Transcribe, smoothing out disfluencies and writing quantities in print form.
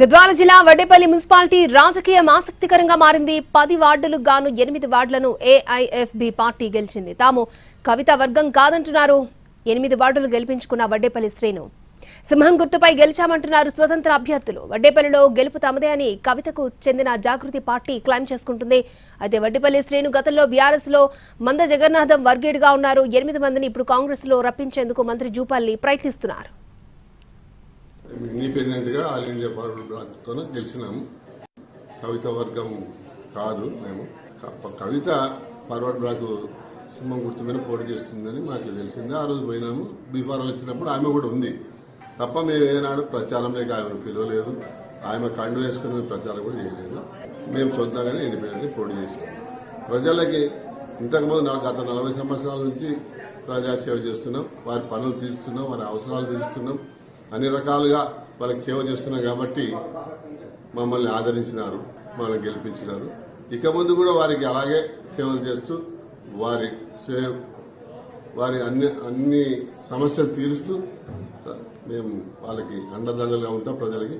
గద్వాల జిల్లా వడ్డేపల్లి మున్సిపాలిటీ రాజకీయం ఆసక్తికరంగా మారింది. 10 వార్డులకు గాను 8 వార్డులను ఏఐఎఫ్బి పార్టీ గెలిచింది. తాము కవిత వర్గం కాదంటున్నారు 8 వార్డులు గెలిపించుకున్న వడ్డేపల్లి శ్రీను. సింహం గుర్తుపై గెలిచామంటున్నారు స్వతంత్ర అభ్యర్థులు. వడ్డేపల్లిలో గెలుపు తమదే అని కవితకు చెందిన జాగృతి పార్టీ క్లైమ్ చేసుకుంటుంది. అయితే వడ్డేపల్లి శ్రీను గతంలో బీఆర్ఎస్ లో మంద జగన్నాథం వర్గేడుగా ఉన్నారు. 8 మందిని ఇప్పుడు కాంగ్రెస్ లో రప్పించేందుకు మంత్రి జూపల్లి ప్రయత్నిస్తున్నారు. ఇండిపెండెంట్ గా ఆల్ ఇండియా పార్టీతో గెలిచినాము. కవిత వర్గం కాదు. మేము కవిత ఫార్వర్డ్ బ్లాక్ సింహం గుర్తు మీద పోటీ చేస్తుందని మాకు తెలిసింది. ఆ రోజు పోయినాము. బీఫారాలు ఇచ్చినప్పుడు ఆమె కూడా ఉంది తప్ప మేము ఏనాడు ప్రచారం లేక ఆమెను పిలవలేదు. ఆమె కండు వేసుకుని మేము ప్రచారం కూడా చేయలేదు. మేము సొంతంగానే ఇండిపెండెంట్ పోటీ చేసాం. ప్రజలకి ఇంతకుముందు గత 40 సంవత్సరాల నుంచి ప్రజాసేవ చేస్తున్నాం. వారి పనులు తీరుస్తున్నాం, వారి అవసరాలు తీరుస్తున్నాం, అన్ని రకాలుగా వాళ్ళకి సేవ చేస్తున్నాం. కాబట్టి మమ్మల్ని ఆదరించినారు, మమ్మల్ని గెలిపించినారు. ఇక ముందు కూడా వారికి అలాగే సేవలు చేస్తూ వారి అన్ని సమస్యలు తీరుస్తూ మేము వాళ్ళకి అండదండలుగా ఉంటాం ప్రజలకి.